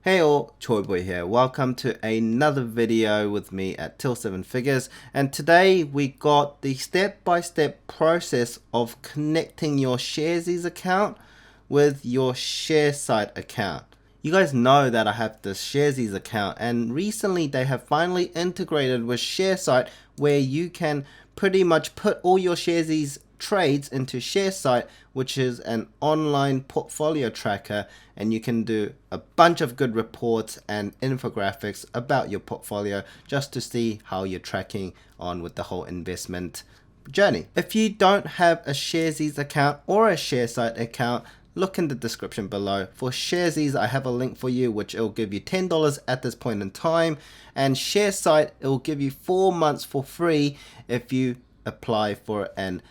Hey all, Choiboy here. Welcome to another video with me at Till 7 Figures, and today we got the step-by-step process of connecting your Sharesies account with your Sharesight account. You guys know that I have this Sharesies account, and recently they have finally integrated with Sharesight where you can pretty much put all your Sharesies trades into Sharesight, which is an online portfolio tracker, and you can do a bunch of good reports and infographics about your portfolio just to see how you're tracking on with the whole investment journey. If you don't have a Sharesies account or a Sharesight account, look in the description below. For Sharesies, I have a link for you which will give you $10 at this point in time, and Sharesight, it will give you 4 months for free if you apply for an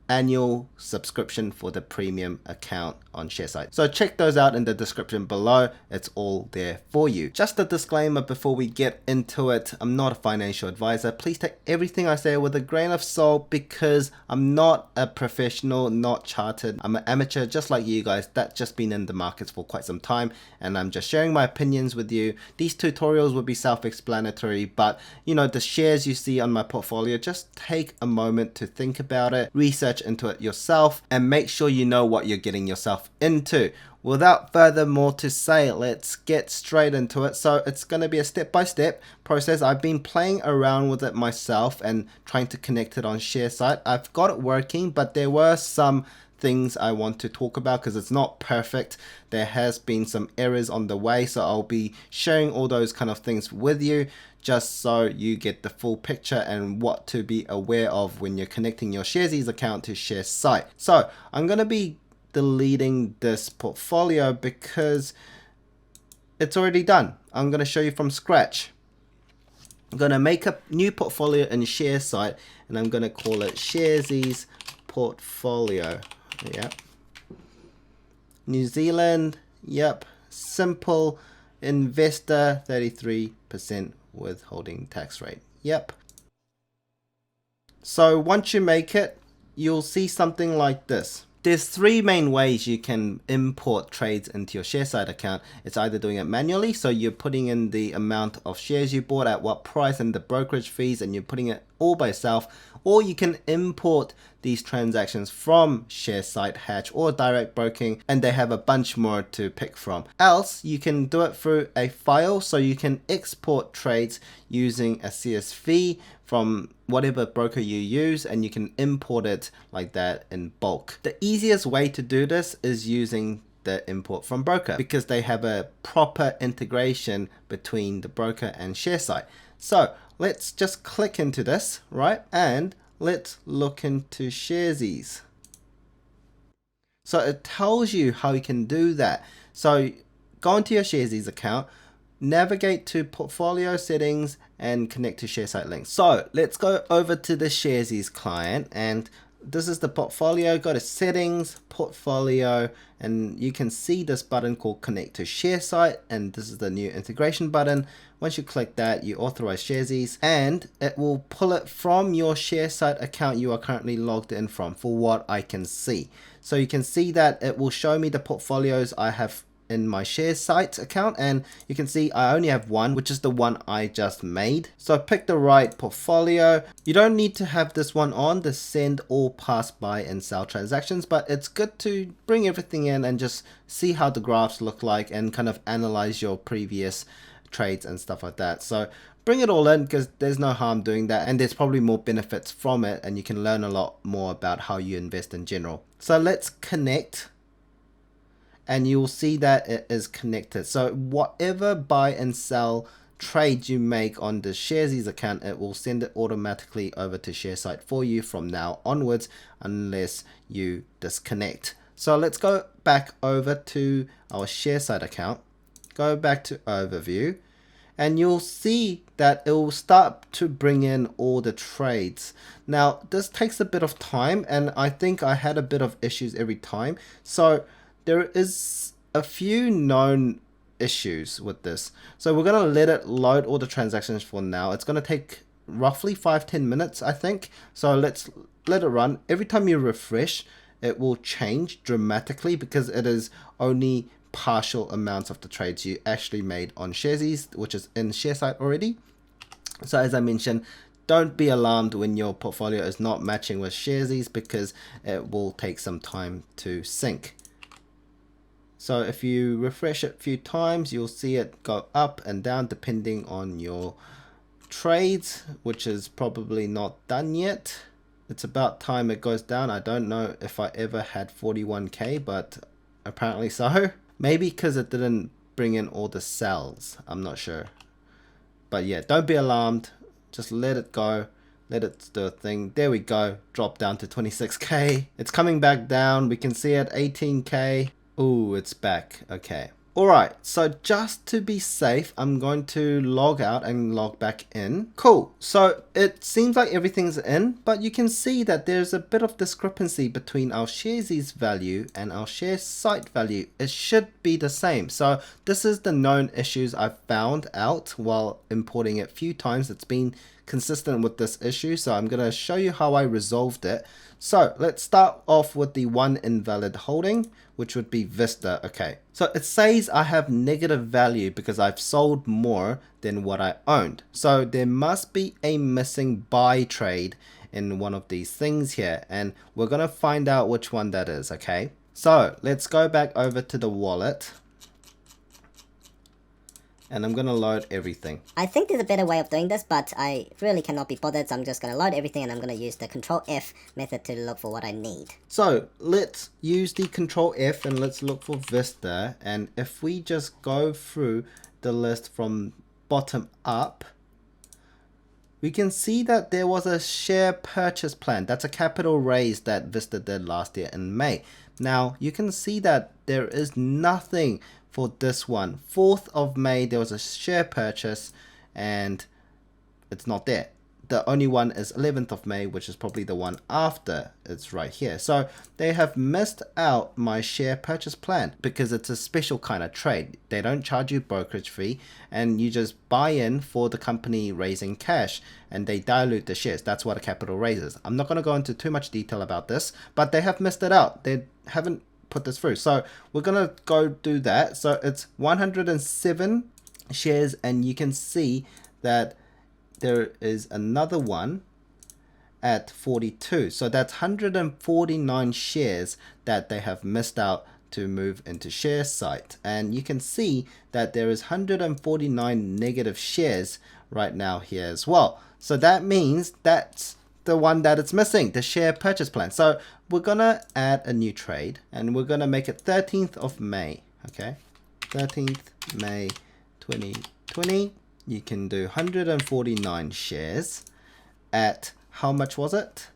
annual subscription for the premium account on Sharesight. So check those out in the description below. It's all there for you. Just a disclaimer before we get into it. I'm not a financial advisor. Please take everything I say with a grain of salt because I'm not a professional, not chartered. I'm an amateur just like you guys that's just been in the markets for quite some time, and I'm just sharing my opinions with you. These tutorials will be self-explanatory, but you know, the shares you see on my portfolio, just take a moment to think about it, research into it yourself, and make sure you know what you're getting yourself into. Without further more to say, let's get straight into it. So it's going to be a step-by-step process. I've been playing around with it myself and trying to connect it on Sharesight. I've got it working, but there were some things I want to talk about because it's not perfect. There has been some errors on the way, so I'll be sharing all those kind of things with you just so you get the full picture and what to be aware of when you're connecting your Sharesies account to Sharesight. So I'm going to be deleting this portfolio because it's already done. I'm going to show you from scratch. I'm going to make a new portfolio in Sharesight and I'm going to call it Sharesies Portfolio. Yep. New Zealand. Yep. Simple investor, 33% withholding tax rate. Yep. So once you make it, you'll see something like this. There's three main ways you can import trades into your Sharesight account. It's either doing it manually, so you're putting in the amount of shares you bought at what price and the brokerage fees, and you're putting it all by yourself, or you can import these transactions from Sharesight, Hatch, or direct broking, and they have a bunch more to pick from. Else, you can do it through a file, so you can export trades using a CSV from whatever broker you use, and you can import it like that in bulk. The easiest way to do this is using the import from broker because they have a proper integration between the broker and Sharesight. So let's just click into this, right? And let's look into Sharesies. So it tells you how you can do that. So go into your Sharesies account, navigate to portfolio settings and connect to Sharesight links. So let's go over to the Sharesies client, and this is the portfolio. Go to settings, portfolio, and you can see this button called connect to Sharesight, and this is the new integration button. Once you click that, you authorize Sharesies and it will pull it from your Sharesight account you are currently logged in from, for what I can see. So you can see that it will show me the portfolios I have in my Sharesight account, and you can see I only have one, which is the one I just made. So pick the right portfolio. You don't need to have this one on the send all pass buy and sell transactions, but it's good to bring everything in and just see how the graphs look like and kind of analyze your previous trades and stuff like that. So bring it all in because there's no harm doing that, and there's probably more benefits from it, and you can learn a lot more about how you invest in general. So let's connect, and you'll see that it is connected. So whatever buy and sell trades you make on the Sharesies account, it will send it automatically over to Sharesight for you from now onwards, unless you disconnect. So let's go back over to our Sharesight account, go back to overview, and you'll see that it will start to bring in all the trades. Now this takes a bit of time, and I think I had a bit of issues every time. So there is a few known issues with this. So we're going to let it load all the transactions for now. It's going to take roughly 5-10 minutes, I think. So let's let it run. Every time you refresh, it will change dramatically because it is only partial amounts of the trades you actually made on Sharesies, which is in Sharesight already. So as I mentioned, don't be alarmed when your portfolio is not matching with Sharesies, because it will take some time to sync. So if you refresh it a few times, you'll see it go up and down depending on your trades, which is probably not done yet. It's about time it goes down. I don't know if I ever had 41k, but apparently so. Maybe because it didn't bring in all the cells. I'm not sure. But yeah, don't be alarmed. Just let it go. Let it do a thing. There we go. Drop down to 26k. It's coming back down. We can see it 18k. Ooh, it's back. Okay. Alright, so just to be safe, I'm going to log out and log back in. Cool. So it seems like everything's in, but you can see that there's a bit of discrepancy between our Sharesies value and our Sharesight value. It should be the same. So this is the known issues I've found out while importing it a few times. It's been consistent with this issue, so I'm going to show you how I resolved it. So let's start off with the one invalid holding, which would be Vista. Okay, so it says I have negative value because I've sold more than what I owned. So there must be a missing buy trade in one of these things here, and we're going to find out which one that is. Okay, so let's go back over to the wallet. And I'm going to load everything. I think there's a better way of doing this, but I really cannot be bothered, so I'm just going to load everything and I'm going to use the Control F method to look for what I need. So let's use the Control F and let's look for Vista. And if we just go through the list from bottom up, we can see that there was a share purchase plan. That's a capital raise that Vista did last year in May. Now you can see that there is nothing for this one. 4th of May there was a share purchase and it's not there. The only one is 11th of May, which is probably the one after. It's right here. So they have missed out my share purchase plan because it's a special kind of trade. They don't charge you brokerage fee and you just buy in for the company raising cash and they dilute the shares. That's what a capital raise is. I'm not going to go into too much detail about this, but they have missed it out. They haven't put this through. So we're going to go do that. So it's 107 shares and you can see that there is another one at 42. So that's 149 shares that they have missed out to move into Sharesight. And you can see that there is 149 negative shares right now here as well. So that means that's the one that it's missing, the share purchase plan. So we're gonna add a new trade and we're gonna make it 13th of May. Okay, 13th May 2020. You can do 149 shares at how much was it?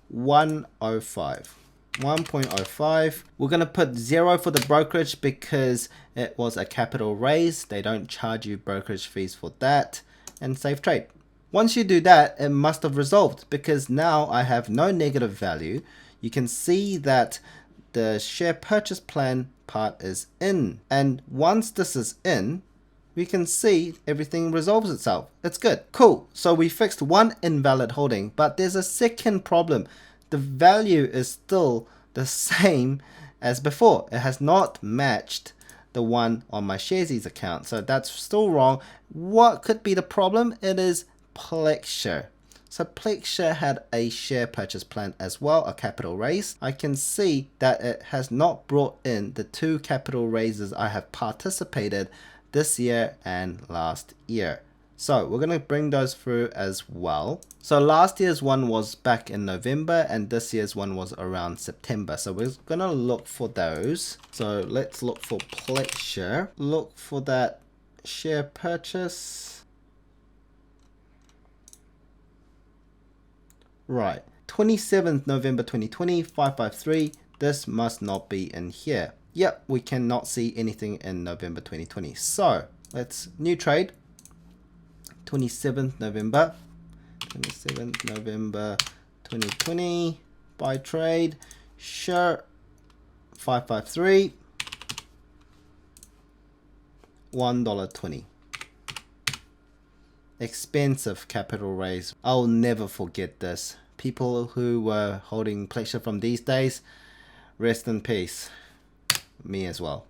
105. 1.05. We're going to put 0 for the brokerage because it was a capital raise. They don't charge you brokerage fees for that. And save trade. Once you do that, it must have resolved because now I have no negative value. You can see that the share purchase plan part is in. And once this is in, we can see everything resolves itself. It's good. Cool. So we fixed one invalid holding, but there's a second problem. The value is still the same as before. It has not matched the one on my Sharesies account. So that's still wrong. What could be the problem? It is Plexure. So Plexure had a share purchase plan as well, a capital raise. I can see that it has not brought in the 2 capital raises I have participated this year and last year. So we're going to bring those through as well. So last year's one was back in November and this year's one was around September. So we're going to look for those. So let's look for Plexure. Look for that share purchase. Right. 27th November 2020, 553. This must not be in here. Yep, we cannot see anything in November 2020. So let's new trade. 27th November 2020, buy trade, sure, 553, $1.20. Expensive capital raise. I'll never forget this. People who were holding Plexure from these days, rest in peace. Me as well.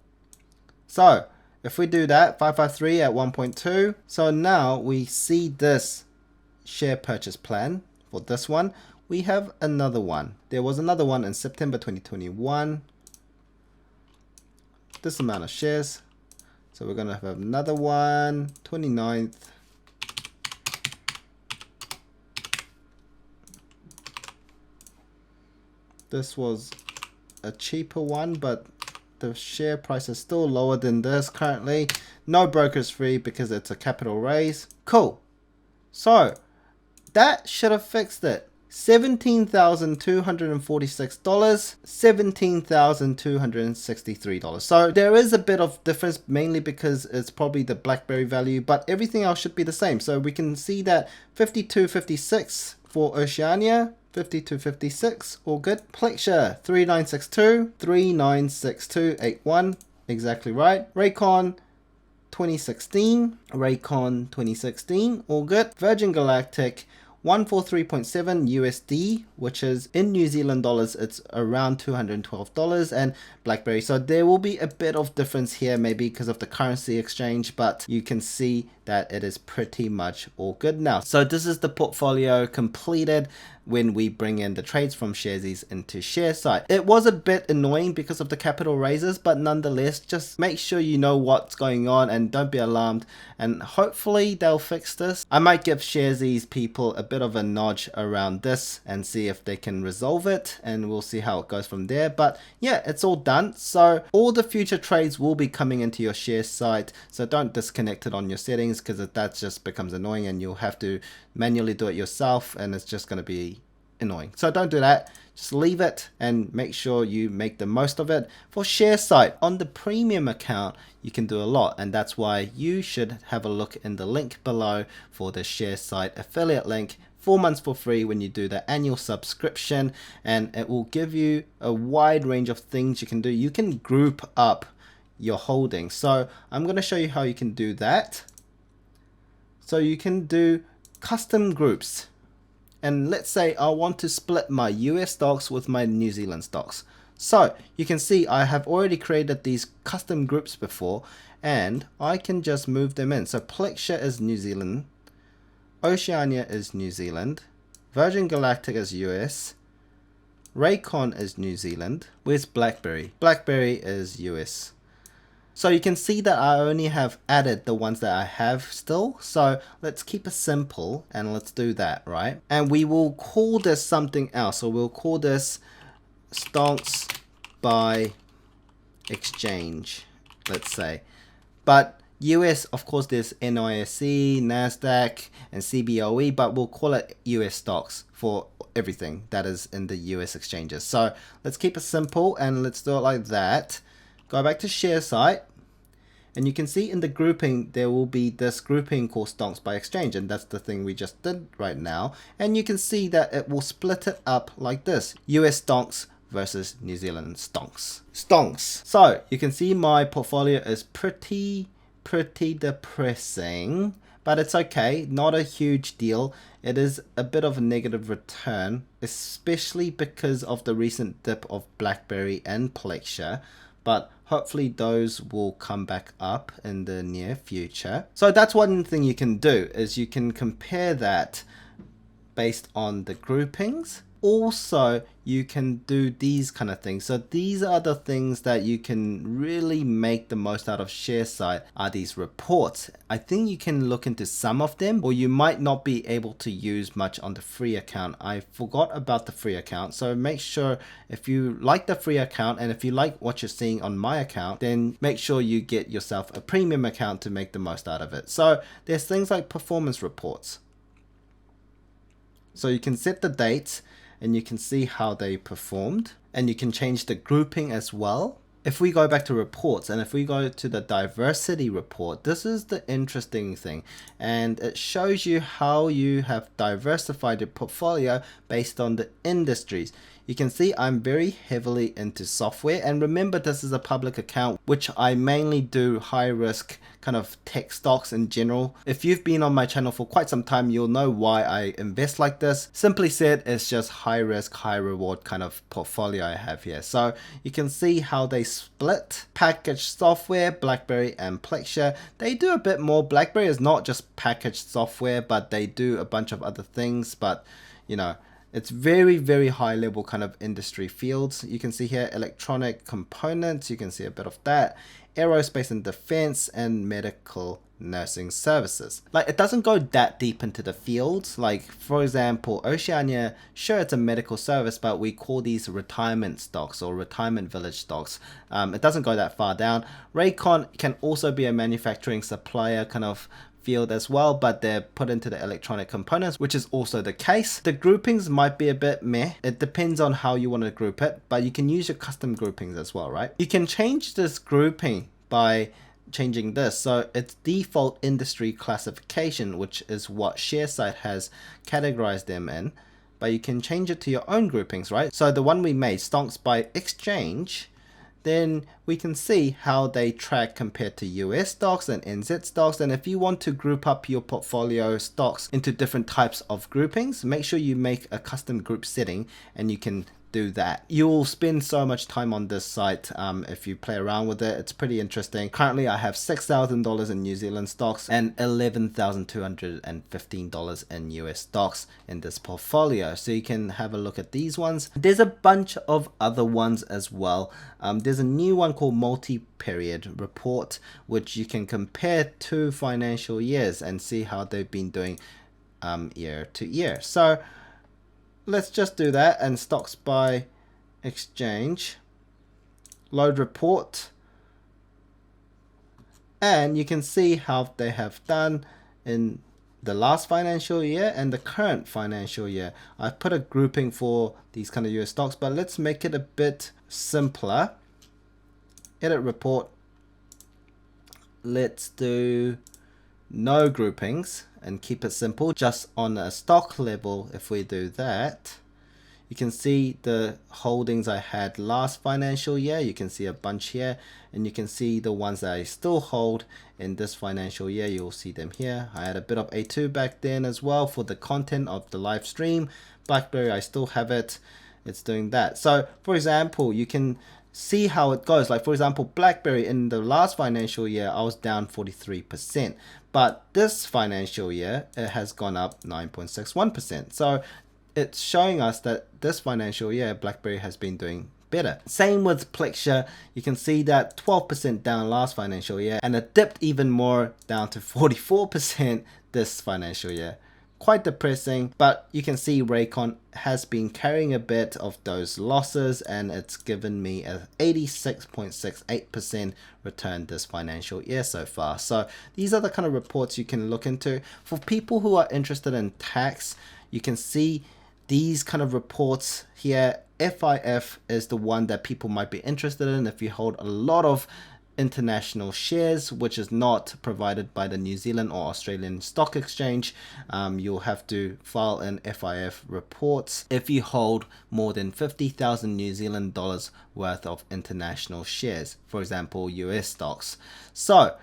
So if we do that, 553 at 1.2. So now we see this share purchase plan for this one. We have another one. There was another one in September 2021. This amount of shares. So we're going to have another one, 29th. This was a cheaper one, but the share price is still lower than this currently. No brokers free because it's a capital raise. Cool. So that should have fixed it. $17,246, $17,263. So there is a bit of difference, mainly because it's probably the BlackBerry value, but everything else should be the same. So we can see that 52.56 for Oceania, 52.56, all good. Plexure 3962, 396281, exactly right. Raycon 2016, Raycon 2016, all good. Virgin Galactic 143.7 USD, which is in New Zealand dollars, it's around $212, and BlackBerry. So there will be a bit of difference here, maybe because of the currency exchange, but you can see that it is pretty much all good now. So this is the portfolio completed when we bring in the trades from Sharesies into Sharesight. It was a bit annoying because of the capital raises, but nonetheless, just make sure you know what's going on and don't be alarmed, and hopefully they'll fix this. I might give Sharesies people a bit of a nudge around this and see if they can resolve it, and we'll see how it goes from there. But yeah, it's all done. So all the future trades will be coming into your Sharesight, so don't disconnect it on your settings, because that just becomes annoying and you'll have to manually do it yourself, and it's just going to be annoying. So don't do that. Just leave it and make sure you make the most of it. For Sharesight, on the premium account, you can do a lot, and that's why you should have a look in the link below for the Sharesight affiliate link. 4 months for free when you do the annual subscription, and it will give you a wide range of things you can do. You can group up your holdings. So I'm going to show you how you can do that. So you can do custom groups. And let's say I want to split my US stocks with my New Zealand stocks. So you can see I have already created these custom groups before, and I can just move them in. So Plexure is New Zealand, Oceania is New Zealand, Virgin Galactic is US, Raycon is New Zealand. Where's BlackBerry? BlackBerry is US. So you can see that I only have added the ones that I have still. So let's keep it simple and let's do that, right? And we will call this something else. So we'll call this stocks by exchange, let's say. But US, of course, there's NYSE, NASDAQ, and CBOE, but we'll call it US stocks for everything that is in the US exchanges. So let's keep it simple and let's do it like that. Go back to Sharesight, and you can see in the grouping there will be this grouping called stocks by exchange, and that's the thing we just did right now. And you can see that it will split it up like this: US stocks versus New Zealand stocks. So you can see my portfolio is pretty depressing, but it's okay, not a huge deal. It is a bit of a negative return, especially because of the recent dip of BlackBerry and Plexure, but hopefully those will come back up in the near future. So that's one thing you can do, is you can compare that based on the groupings. Also, you can do these kind of things. So these are the things that you can really make the most out of Sharesight, are these reports. I think you can look into some of them, or you might not be able to use much on the free account. I forgot about the free account. So make sure, if you like the free account and if you like what you're seeing on my account, then make sure you get yourself a premium account to make the most out of it. So there's things like performance reports. So you can set the dates and you can see how they performed, and you can change the grouping as well. If we go back to reports, and if we go to the diversity report, this is the interesting thing, and it shows you how you have diversified your portfolio based on the industries. you can see I'm very heavily into software, and remember this is a public account which I mainly do high risk kind of tech stocks in general. If you've been on my channel for quite some time, you'll know why I invest like this. Simply said, it's just high risk, high reward kind of portfolio I have here. So you can see how they split packaged software, BlackBerry and Plexure. They do a bit more. BlackBerry is not just packaged software, but they do a bunch of other things. But you know, it's very, very high level kind of industry fields. You can see here electronic components, you can see a bit of that, aerospace and defense, and medical nursing services. Like, it doesn't go that deep into the fields. Like, for example, Oceania, sure, it's a medical service, but we call these retirement stocks or retirement village stocks. It doesn't go that far down. Raycon can also be a manufacturing supplier kind of field as well, but they're put into the electronic components, which is also the case. The groupings might be a bit meh. It depends on how you want to group it, but you can use your custom groupings as well, right? You can change this grouping by changing this. So it's default industry classification, which is what Sharesight has categorized them in, but you can change it to your own groupings, right? So the one we made, stocks by exchange, then we can see how they track compared to US stocks and NZ stocks. And if you want to group up your portfolio stocks into different types of groupings, make sure you make a custom group setting and you can do that. You will spend so much time on this site if you play around with it. It's pretty interesting. Currently I have $6,000 in New Zealand stocks and $11,215 in US stocks in this portfolio, so you can have a look at these ones. There's a bunch of other ones as well. There's a new one called multi-period report, which you can compare 2 financial years and see how they've been doing year to year. So let's just do that, and stocks by exchange, load report, and you can see how they have done in the last financial year and the current financial year. I've put a grouping for these kind of US stocks, but let's make it a bit simpler. Edit report. Let's do no groupings and keep it simple, just on a stock level. If we do that, you can see the holdings I had last financial year. You can see a bunch here, and you can see the ones that I still hold in this financial year. You'll see them here. I had a bit of A2 back then as well for the content of the live stream. BlackBerry, I still have it. It's doing that. So for example, you can see how it goes. Like for example, BlackBerry in the last financial year, I was down 43%. But this financial year, it has gone up 9.61%. So it's showing us that this financial year, BlackBerry has been doing better. Same with Plexure. You can see that 12% down last financial year, and it dipped even more down to 44% this financial year. Quite depressing, but you can see Raycon has been carrying a bit of those losses, and it's given me a 86.68% return this financial year so far. So these are the kind of reports you can look into. For people who are interested in tax, you can see these kind of reports here. FIF is the one that people might be interested in if you hold a lot of international shares, which is not provided by the New Zealand or Australian Stock Exchange. You'll have to file in FIF reports if you hold more than 50,000 New Zealand dollars worth of international shares, for example US stocks. So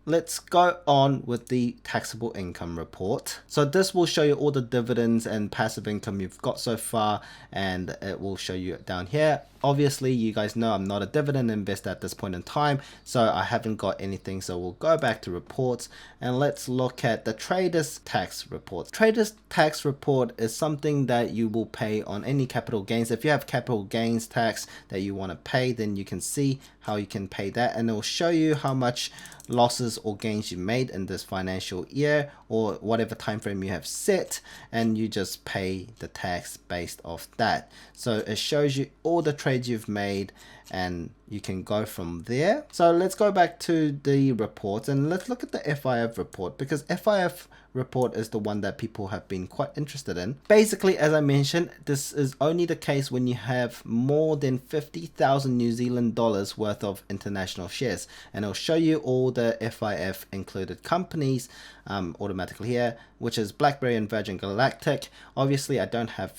let's go on with the taxable income report. So this will show you all the dividends and passive income you've got so far, and it will show you down here. Obviously, you guys know I'm not a dividend investor at this point in time, so I haven't got anything. So we'll go back to reports and let's look at the trader's tax report. Trader's tax report is something that you will pay on any capital gains. If you have capital gains tax that you want to pay, then you can see how you can pay that, and it will show you how much losses or gains you made in this financial year or whatever time frame you have set, and you just pay the tax based off that. So it shows you all the trades you've made, and you can go from there. So let's go back to the report and let's look at the FIF report, because FIF report is the one that people have been quite interested in. Basically, as I mentioned, this is only the case when you have more than 50,000 New Zealand dollars worth of international shares, and it'll show you all the FIF included companies automatically here, which is BlackBerry and Virgin Galactic. Obviously I don't have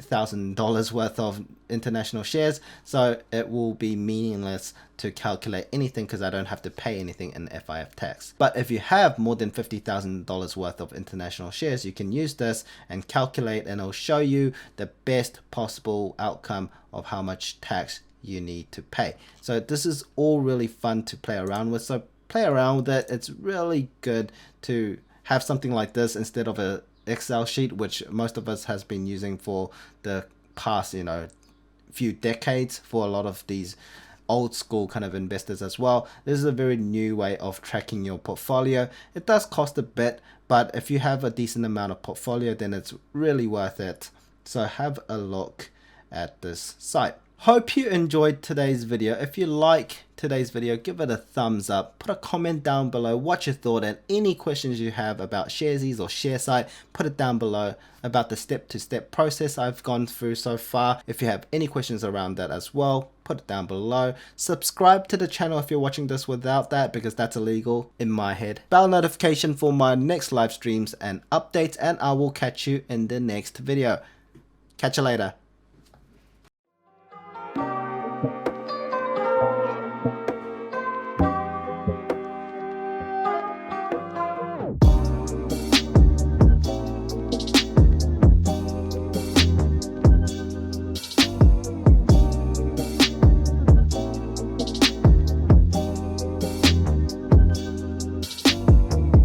$50,000 worth of international shares, so it will be meaningless to calculate anything because I don't have to pay anything in FIF tax. But if you have more than $50,000 worth of international shares, you can use this and calculate, and it'll show you the best possible outcome of how much tax you need to pay. So this is all really fun to play around with, so play around with it. It's really good to have something like this instead of a Excel sheet, which most of us has been using for the past, you know, few decades for a lot of these old school kind of investors as well. This is a very new way of tracking your portfolio. It does cost a bit, but if you have a decent amount of portfolio, then it's really worth it. So have a look at this site. Hope you enjoyed today's video. If you like today's video, give it a thumbs up, put a comment down below what you thought, and any questions you have about Sharesies or Sharesight, put it down below about the step-to-step process I've gone through so far. If you have any questions around that as well, put it down below. Subscribe to the channel if you're watching this without that, because that's illegal in my head. Bell notification for my next live streams and updates, and I will catch you in the next video. Catch you later.